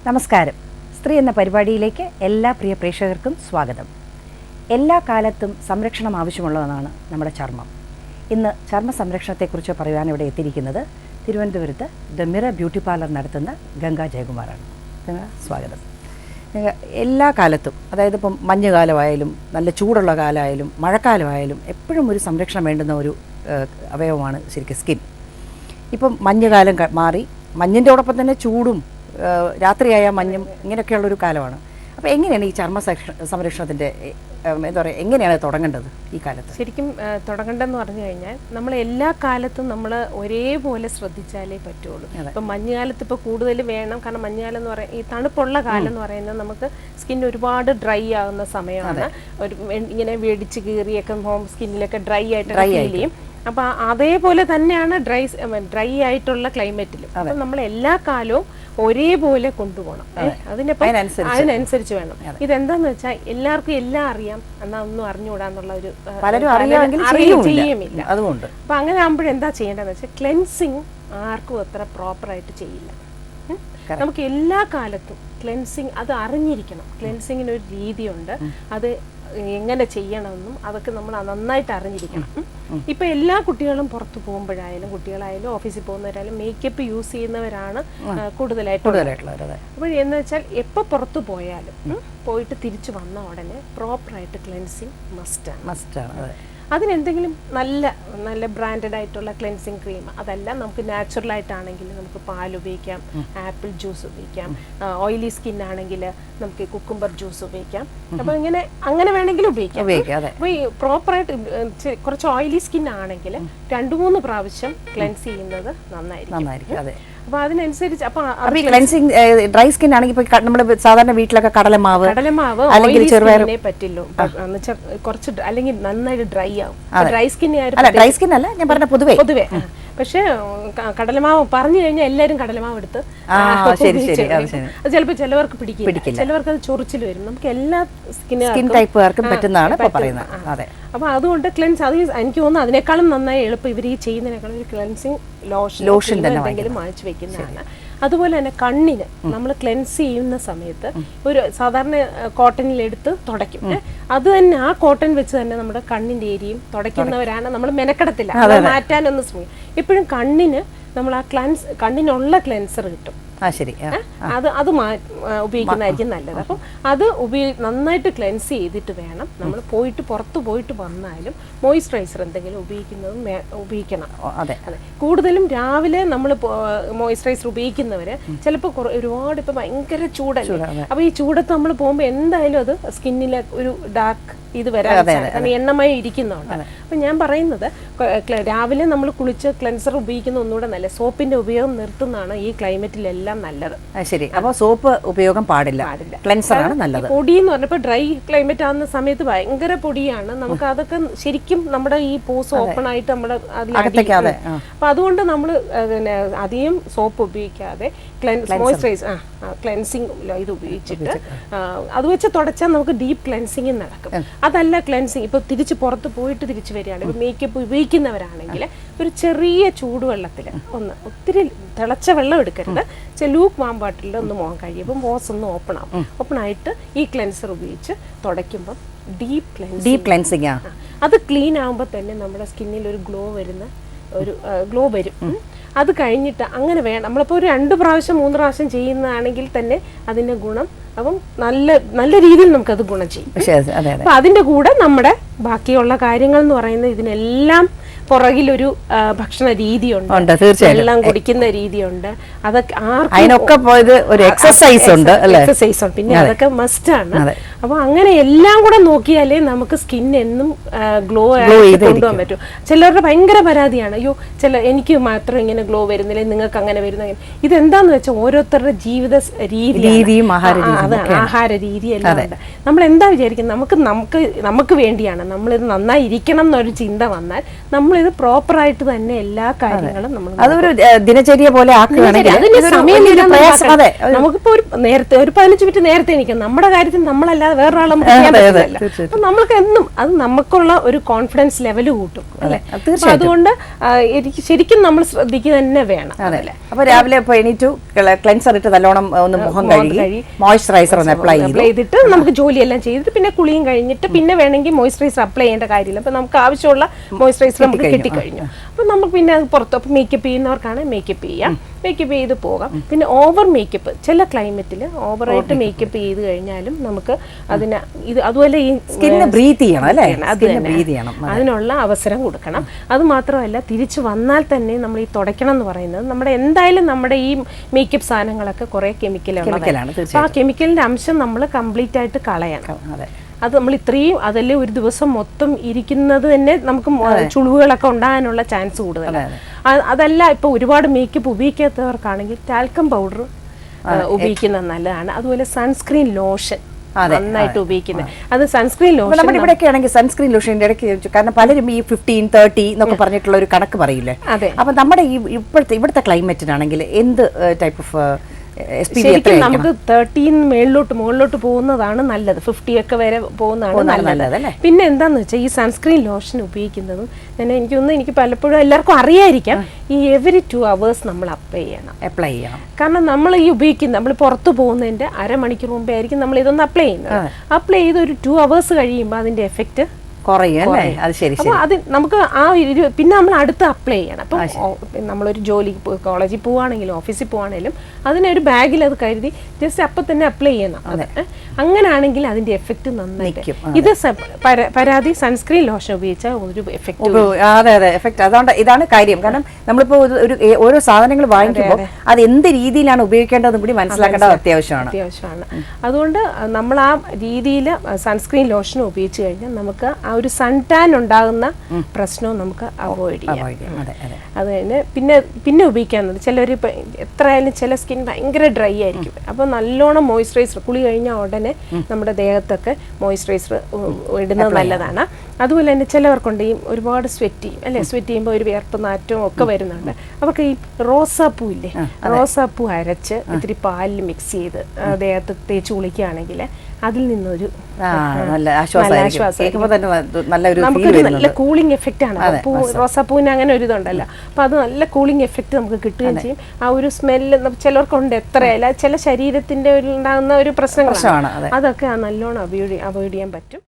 നമസ്കാരം. സ്ത്രീ എന്ന പരിപാടിയിലേക്ക് എല്ലാ പ്രിയ പ്രേക്ഷകർക്കും സ്വാഗതം. എല്ലാ കാലത്തും സംരക്ഷണം ആവശ്യമുള്ളതാണ് നമ്മുടെ ചർമ്മം. ഇന്ന് ചർമ്മ സംരക്ഷണത്തെക്കുറിച്ച് പറയുവാൻ ഇവിടെ എത്തിയിരിക്കുന്നത് തിരുവനന്തപുരത്ത് ദ മിറർ ബ്യൂട്ടി പാർലർ നടത്തുന്ന ഗംഗ ജയകുമാറാണ്. ഗംഗ, സ്വാഗതം. എല്ലാ കാലത്തും, അതായത് ഇപ്പം മഞ്ഞുകാലമായാലും നല്ല ചൂടുള്ള കാലമായാലും മഴക്കാലമായാലും എപ്പോഴും ഒരു സംരക്ഷണം വേണ്ടുന്ന ഒരു അവയവമാണ് ശരിക്കും സ്കിൻ. ഇപ്പം മഞ്ഞുകാലം മാറി, മഞ്ഞിൻ്റെ ഓടൊപ്പം തന്നെ ചൂടും രാത്രിയായ മഞ്ഞും ഇങ്ങനെയൊക്കെയുള്ളൊരു കാലമാണ്. അപ്പോൾ എങ്ങനെയാണ് ഈ ചർമ്മ സംരക്ഷണത്തിൻ്റെ എന്താ പറയുക, എങ്ങനെയാണ് തുടങ്ങേണ്ടത് ഈ കാലത്ത്? ശരിക്കും തുടങ്ങേണ്ടതെന്ന് പറഞ്ഞു കഴിഞ്ഞാൽ നമ്മൾ എല്ലാ കാലത്തും നമ്മൾ ഒരേപോലെ ശ്രദ്ധിച്ചാലേ പറ്റുള്ളൂ. ഇപ്പം മഞ്ഞുകാലത്ത് ഇപ്പോൾ കൂടുതൽ വേണം, കാരണം മഞ്ഞുകാലം എന്ന് പറയുന്നത് ഈ തണുപ്പുള്ള കാലം എന്ന് പറയുന്നത് നമുക്ക് സ്കിൻ ഒരുപാട് ഡ്രൈ ആകുന്ന സമയമാണ്. ഒരു ഇങ്ങനെ വെടിച്ച് കീറിയൊക്കെ സ്കിന്നിലൊക്കെ ഡ്രൈ ആയിട്ട് ഫീൽ ചെയ്യും. അപ്പൊ അതേപോലെ തന്നെയാണ് ഡ്രൈ ആയിട്ടുള്ള ക്ലൈമറ്റിലും. അപ്പൊ നമ്മൾ എല്ലാ കാലവും ഒരേപോലെ കൊണ്ടുപോകണം. അതിനനുസരിച്ച് വേണം. ഇതെന്താന്ന് വെച്ചാൽ എല്ലാവർക്കും എല്ലാം അറിയാം, എന്നാ ഒന്നും അറിഞ്ഞുകൂടാന്നുള്ള ഒരു ചെയ്യുമില്ല. അപ്പൊ അങ്ങനെ ആകുമ്പോഴെന്താ ചെയ്യേണ്ടതെന്ന് വെച്ചാൽ ക്ലെൻസിങ് ആർക്കും അത്ര പ്രോപ്പറായിട്ട് ചെയ്യില്ല. നമുക്ക് എല്ലാ കാലത്തും ക്ലെൻസിങ് അത് അറിഞ്ഞിരിക്കണം. ക്ലെൻസിങ്ങിന് ഒരു രീതിയുണ്ട്, അത് എങ്ങനെ ചെയ്യണമെന്നും അതൊക്കെ നമ്മൾ നന്നായിട്ട് അറിഞ്ഞിരിക്കണം. ഇപ്പൊ എല്ലാ കുട്ടികളും പുറത്തു പോകുമ്പോഴായാലും, കുട്ടികളായാലും ഓഫീസിൽ പോകുന്നവരായാലും മേക്കപ്പ് യൂസ് ചെയ്യുന്നവരാണ് കൂടുതലായിട്ടുള്ളത്. അപ്പോൾ എന്ന് വെച്ചാൽ എപ്പോൾ പുറത്തു പോയാലും പോയിട്ട് തിരിച്ചു വന്ന ഉടനെ പ്രോപ്പറായിട്ട് ക്ലെൻസിങ് മസ്റ്റാണ്. അതിനെന്തെങ്കിലും നല്ല ബ്രാൻഡഡ് ആയിട്ടുള്ള ക്ലെൻസിങ് ക്രീം, അതല്ല നമുക്ക് നാച്ചുറൽ ആയിട്ടാണെങ്കിൽ നമുക്ക് പാൽ ഉപയോഗിക്കാം, ആപ്പിൾ ജ്യൂസ് ഉപയോഗിക്കാം, ഓയിലി സ്കിൻ ആണെങ്കിൽ നമുക്ക് കുക്കുംബർ ജ്യൂസ് ഉപയോഗിക്കാം. അപ്പൊ അങ്ങനെ വേണമെങ്കിലും ഉപയോഗിക്കാം. അപ്പൊ ഈ പ്രോപ്പറായിട്ട് കുറച്ച് ഓയിലി സ്കിൻ ആണെങ്കിൽ 2-3 പ്രാവശ്യം ക്ലെൻസ് ചെയ്യുന്നത് നന്നായിരിക്കും. അപ്പൊ അതിനനുസരിച്ച് ക്ലെൻസിങ് ഡ്രൈ സ്കിൻ ആണെങ്കിൽ നമ്മൾ സാധാരണ വീട്ടിലൊക്കെ കടലമാവ് അല്ലെങ്കിൽ പറ്റില്ലോ, കുറച്ച് അല്ലെങ്കിൽ നന്നായിട്ട് ഡ്രൈ ആവും. ഡ്രൈ സ്കിൻ അല്ല ഞാൻ പറഞ്ഞ പൊതുവെ. പക്ഷെ കടലമാവ് പറഞ്ഞു കഴിഞ്ഞാൽ എല്ലാരും കടലമാവ് എടുത്ത് അത് ചിലപ്പോൾ ചിലവർക്ക് പിടിക്കില്ല, ചിലവർക്ക് അത് ചൊറിച്ചിൽ വരും. നമുക്ക് എല്ലാ സ്കിൻ ടൈപ്പുകാർക്കും പറ്റുന്നതാണ് പറയുന്നത്. അപ്പൊ അതുകൊണ്ട് ക്ലെൻസ്, അത് എനിക്ക് തോന്നുന്നു അതിനേക്കാളും നന്നായി എളുപ്പം ഇവർ ഈ ചെയ്യുന്നതിനേക്കാളും ഒരു ക്ലെൻസിങ് ലോഷൻ എന്തെങ്കിലും വാങ്ങിച്ചു വെക്കുന്നതാണ്. അതുപോലെ തന്നെ കണ്ണിന് നമ്മൾ ക്ലെൻസ് ചെയ്യുന്ന സമയത്ത് ഒരു സാധാരണ കോട്ടണിലെടുത്ത് തുടയ്ക്കും. അത് തന്നെ ആ കോട്ടൺ വെച്ച് തന്നെ നമ്മുടെ കണ്ണിന്റെ ഏരിയയും തുടയ്ക്കുന്നവരാണ്. നമ്മൾ മെനക്കെടത്തില്ല, മാറ്റാനൊന്നും ശ്രമിക്കും. എപ്പോഴും കണ്ണിന് നമ്മൾ ആ കണ്ണിനുള്ള ക്ലെൻസർ കിട്ടും. അത് ഉപയോഗിക്കുന്നതായിരിക്കും നല്ലത്. അപ്പം അത് നന്നായിട്ട് ക്ലെൻസ് ചെയ്തിട്ട് വേണം നമ്മൾ പുറത്ത് പോയിട്ട് വന്നാലും മോയിസ്ചറൈസർ എന്തെങ്കിലും ഉപയോഗിക്കണം. അതെ, കൂടുതലും രാവിലെ നമ്മൾ മോയിസ്ചറൈസർ ഉപയോഗിക്കുന്നവര് ചിലപ്പോൾ ഒരുപാട് ഇപ്പൊ ഭയങ്കര ചൂടല്ലേ, അപ്പൊ ഈ ചൂടത്ത് നമ്മൾ പോകുമ്പോൾ എന്തായാലും അത് സ്കിന്നിലെ ഒരു ഡാർക്ക് ഇത് വരാൻ, കാരണം എണ്ണമയം ഇരിക്കുന്നതുകൊണ്ട്. അപ്പൊ ഞാൻ പറയുന്നത് രാവിലെ നമ്മൾ കുളിച്ച് ക്ലെൻസർ ഉപയോഗിക്കുന്ന ഒന്നുകൂടെ നല്ല, സോപ്പിന്റെ ഉപയോഗം നിർത്തുന്നതാണ് ഈ ക്ലൈമറ്റിലെല്ലാം നല്ലത്. ശരി, അപ്പോൾ സോപ്പ് ഉപയോഗം പാടില്ല, ക്ലെൻസർ ആണ് നല്ലത്. പൊടി എന്ന് പറഞ്ഞപ്പോൾ ഡ്രൈ ക്ലൈമറ്റ് ആകുന്ന സമയത്ത് ഭയങ്കര പൊടിയാണ്, നമുക്ക് അതൊക്കെ ശരിക്കും നമ്മുടെ ഈ പോസ് ഓപ്പൺ ആയിട്ട് നമ്മുടെ അപ്പൊ അതുകൊണ്ട് നമ്മൾ അധികം സോപ്പ് ഉപയോഗിക്കാതെ ക്ലെൻസിങ് ഇത് ഉപയോഗിച്ചിട്ട് അത് വെച്ച് തുടച്ചാൽ നമുക്ക് ഡീപ്പ് ക്ലെൻസിങ് നടക്കും. അതല്ല ക്ലെൻസിങ് ഇപ്പൊ പുറത്ത് പോയിട്ട് തിരിച്ചു വരികയാണ്, ഇപ്പൊ മേക്കപ്പ് ഉപയോഗിക്കുന്നവരാണെങ്കിൽ ഒരു ചെറിയ ചൂടുവെള്ളത്തിൽ ഒത്തിരി തിളച്ച വെള്ളം എടുക്കരുത്, ലൂക്ക് വാം വാട്ടറിൽ ഒന്ന് മുഖം കഴിയുമ്പോൾ ബോസ് ഒന്ന് ഓപ്പൺ ആയിട്ട് ഈ ക്ലെൻസർ ഉപയോഗിച്ച് തുടയ്ക്കുമ്പോൾ ഡീപ്പ് ക്ലെൻസിങ് അത് ക്ലീൻ ആകുമ്പോൾ തന്നെ നമ്മുടെ സ്കിന്നിൽ ഒരു ഗ്ലോ വരും. അത് കഴിഞ്ഞിട്ട് അങ്ങനെ വേണം നമ്മളിപ്പോൾ ഒരു 2 പ്രാവശ്യം 3 പ്രാവശ്യം ചെയ്യുന്നതാണെങ്കിൽ തന്നെ അതിന്റെ ഗുണം, അപ്പം നല്ല രീതിയിൽ നമുക്കത് ഗുണം ചെയ്യും. അപ്പൊ അതിന്റെ കൂടെ നമ്മുടെ ബാക്കിയുള്ള കാര്യങ്ങൾ എന്ന് പറയുന്നത് ഇതിനെല്ലാം പുറകിലൊരു ഭക്ഷണ രീതിയുണ്ട്, വെള്ളം കുടിക്കുന്ന രീതിയുണ്ട്, അതൊക്കെ എക്സസൈസ് ഉണ്ട്, പിന്നെ അതൊക്കെ മസ്റ്റ് ആണ്. അപ്പൊ അങ്ങനെ എല്ലാം കൂടെ നോക്കിയാലേ നമുക്ക് സ്കിൻ എന്നും ഗ്ലോ കൊണ്ടുപോകാൻ പറ്റും. ചിലരുടെ ഭയങ്കര പരാതിയാണ്, അയ്യോ എനിക്ക് മാത്രം ഇങ്ങനെ ഗ്ലോ വരുന്നില്ല, നിങ്ങൾക്ക് അങ്ങനെ വരുന്ന. ഇതെന്താന്ന് വെച്ചാൽ ഓരോരുത്തരുടെ ജീവിത രീതിയും ആഹാര രീതി എല്ലാം ഉണ്ട്. നമ്മൾ എന്താ വിചാരിക്കുന്നത്, നമുക്ക് വേണ്ടിയാണ്, നമ്മളിത് നന്നായി ഇരിക്കണം എന്നൊരു ചിന്ത വന്നാൽ നമ്മൾ നമ്മളിത് പ്രോപ്പറായിട്ട് തന്നെ എല്ലാ കാര്യങ്ങളും നമ്മൾ അതൊരു ദിനചര്യ പോലെ നമുക്കിപ്പോ ഒരു നേരത്തെ ഒരു 15 മിനിറ്റ് നേരത്തെ എണീക്കാം. നമ്മുടെ കാര്യത്തിൽ നമ്മളല്ലാതെ വേറൊരാൾ നമുക്ക് ചെയ്യാൻ പറ്റില്ല. അപ്പൊ നമ്മൾക്ക് എന്നും അത് നമുക്കുള്ള ഒരു കോൺഫിഡൻസ് ലെവൽ കൂട്ടും അല്ലെ. അതുകൊണ്ട് എനിക്ക് ശരിക്കും നമ്മൾ ശ്രദ്ധിക്കുക തന്നെ വേണം. അപ്പൊ രാവിലെ എണീറ്റു ക്ലെൻസർ ഇട്ട് നല്ലോണം ഒന്ന് മുഖം കഴുകി മോയ്സ്ചറൈസർ ഒന്ന് അപ്ലൈ ചെയ്തിട്ട് നമുക്ക് ജോലിയെല്ലാം ചെയ്തിട്ട് പിന്നെ കുളിയും കഴിഞ്ഞിട്ട് പിന്നെ വേണമെങ്കിൽ മോയ്സ്ചറൈസർ അപ്ലൈ ചെയ്യേണ്ട കാര്യമില്ല. അപ്പൊ നമുക്ക് ആവശ്യമുള്ള മോയ്സ്ചറൈസർ നമുക്ക് കിട്ടിക്കഴിഞ്ഞു. അപ്പൊ നമുക്ക് പിന്നെ അത് പുറത്ത് മേക്കപ്പ് ചെയ്യുന്നവർക്കാണ് മേക്കപ്പ് ചെയ്യാം, മേക്കപ്പ് ചെയ്ത് പോകാം. പിന്നെ ഓവർ മേക്കപ്പ് ചില ക്ലൈമറ്റിൽ ഓവറായിട്ട് മേക്കപ്പ് ചെയ്ത് കഴിഞ്ഞാലും നമുക്ക് അതിന് ഇത് അതുപോലെ ഈ സ്കിന്ന് ബ്രീത്ത് ചെയ്യണം അല്ലേ, ബ്രീത്ത് ചെയ്യണം, അതിനുള്ള അവസരം കൊടുക്കണം. അത് മാത്രമല്ല തിരിച്ചു വന്നാൽ തന്നെ നമ്മൾ ഈ തുടയ്ക്കണം എന്ന് പറയുന്നത് നമ്മുടെ എന്തായാലും നമ്മുടെ ഈ മേക്കപ്പ് സാധനങ്ങളൊക്കെ കുറെ കെമിക്കലാണ്. അപ്പൊ ആ കെമിക്കലിന്റെ അംശം നമ്മൾ കംപ്ലീറ്റ് ആയിട്ട് കളയണം. അത് നമ്മൾ ഇത്രയും അതല്ലേ ഒരു ദിവസം മൊത്തം ഇരിക്കുന്നത് തന്നെ നമുക്ക് ചുളിവുകളൊക്കെ ഉണ്ടാകാനുള്ള ചാൻസ് കൂടുതലാണ്. അതല്ല ഇപ്പൊ ഒരുപാട് മേക്കപ്പ് ഉപയോഗിക്കാത്തവർക്കാണെങ്കിൽ ടാൽക്കം പൗഡർ ഉപയോഗിക്കുന്നത് നല്ലതാണ്. അതുപോലെ സൺസ്ക്രീൻ ലോഷൻ നന്നായിട്ട് ഉപയോഗിക്കുന്നത്. അത് സൺസ്ക്രീൻ ലോഷൻ നമ്മുടെ ഇവിടെയൊക്കെ ആണെങ്കിൽ സൺസ്ക്രീൻ ലോഷന്റെ ഇടയ്ക്ക് കാരണം പലരും ഈ 15-30 എന്നൊക്കെ പറഞ്ഞിട്ടുള്ള ഒരു കണക്ക് പറയില്ലേ. അപ്പൊ നമ്മുടെ ഈ ഇവിടുത്തെ ക്ലൈമറ്റിനാണെങ്കിൽ എന്ത് ടൈപ്പ് ഓഫ് ശരിക്കും നമുക്ക് 30 മുകളിലോട്ട് പോകുന്നതാണ് നല്ലത്. 50 ഒക്കെ വരെ പോകുന്നതാണ് നല്ലത്. പിന്നെ എന്താന്ന് വെച്ചാൽ ഈ സൺസ്ക്രീൻ ലോഷൻ ഉപയോഗിക്കുന്നതും എനിക്ക് പലപ്പോഴും എല്ലാവർക്കും അറിയായിരിക്കാം, ഈ എവറി 2 hours നമ്മൾ അപ്ലൈ ചെയ്യണം. കാരണം നമ്മൾ ഈ നമ്മൾ പുറത്തു പോകുന്നതിന്റെ അരമണിക്കൂർ മുമ്പേ ആയിരിക്കും നമ്മൾ ഇതൊന്ന് അപ്ലൈ ചെയ്യുന്നത്. അപ്ലൈ ചെയ്ത് ഒരു 2 hours കഴിയുമ്പോൾ അതിന്റെ എഫക്റ്റ് അപ്പൊ അത് നമുക്ക് പിന്നെ നമ്മൾ അടുത്ത് അപ്ലൈ ചെയ്യണം. അപ്പൊ നമ്മളൊരു ജോലി കോളേജിൽ പോവാണെങ്കിലും ഓഫീസിൽ പോവാണെങ്കിലും അതിനൊരു ബാഗിൽ അത് കരുതി ജസ്റ്റ് അപ്പൊ തന്നെ അപ്ലൈ ചെയ്യണം. അങ്ങനെയാണെങ്കിൽ അതിന്റെ എഫക്റ്റ് നന്നായിട്ട് ഇത് പരാതി സൺസ്ക്രീൻ ലോഷൻ ഉപയോഗിച്ചാൽ ഒരു എഫക്റ്റ്. അതുകൊണ്ട് ഇതാണ് കാര്യം. കാരണം നമ്മളിപ്പോ ഓരോ സാധനങ്ങൾ വാങ്ങിക്കുമ്പോൾ അത് എന്ത് രീതിയിലാണ് ഉപയോഗിക്കേണ്ടതെന്നും കൂടി മനസ്സിലാക്കേണ്ടത് അത്യാവശ്യമാണ്. അതുകൊണ്ട് നമ്മൾ ആ രീതിയിൽ സൺസ്ക്രീൻ ലോഷൻ ഉപയോഗിച്ച് കഴിഞ്ഞാൽ നമുക്ക് ആ ഒരു സൺ ടാൻ ഉണ്ടാകുന്ന പ്രശ്നവും നമുക്ക് അവോയ്ഡ് ചെയ്യാം. അത് തന്നെ പിന്നെ ഉപയോഗിക്കാവുന്നത് ചിലർ ഇപ്പൊ എത്രയായാലും ചില സ്കിൻ ഭയങ്കര ഡ്രൈ ആയിരിക്കും. അപ്പൊ നല്ലോണം മോയ്സ്ചറൈസർ കുളി കഴിഞ്ഞാൽ ഉടനെ നമ്മുടെ ദേഹത്തൊക്കെ മോയ്സ്ചറൈസർ ഇടുന്നത് നല്ലതാണ്. അതുപോലെ തന്നെ ചിലവർക്കുണ്ട് ഈ ഒരുപാട് സ്വെറ്റ് ചെയ്യും അല്ലെ, സ്വെറ്റ് ചെയ്യുമ്പോൾ ഒരു വിയർപ്പ് നാറ്റവും ഒക്കെ വരുന്നുണ്ട്. അവർക്ക് ഈ റോസാപ്പൂ ഇല്ലേ, റോസാപ്പൂ അരച്ച് ഇത്തിരി പാലിൽ മിക്സ് ചെയ്ത് ദേഹത്ത് തേച്ച് കുളിക്കുകയാണെങ്കിൽ അതിൽ നിന്നൊരു നല്ല ആശ്വാസം, നമുക്കൊരു നല്ല കൂളിംഗ് എഫക്റ്റ് ആണ്. റോസാപ്പൂവിന് അങ്ങനെ ഒരു ഇതുണ്ടല്ലോ. അപ്പൊ അത് നല്ല കൂളിംഗ് എഫക്റ്റ് നമുക്ക് കിട്ടുകയും ചെയ്യും. ആ ഒരു സ്മെല്ല് ചിലർക്കുണ്ട് എത്രയല്ല ചില ശരീരത്തിന്റെ ഉണ്ടാകുന്ന ഒരു പ്രശ്നങ്ങളാണ്, അതൊക്കെ നല്ലോണം അവോയ്ഡ് ചെയ്യാൻ പറ്റും.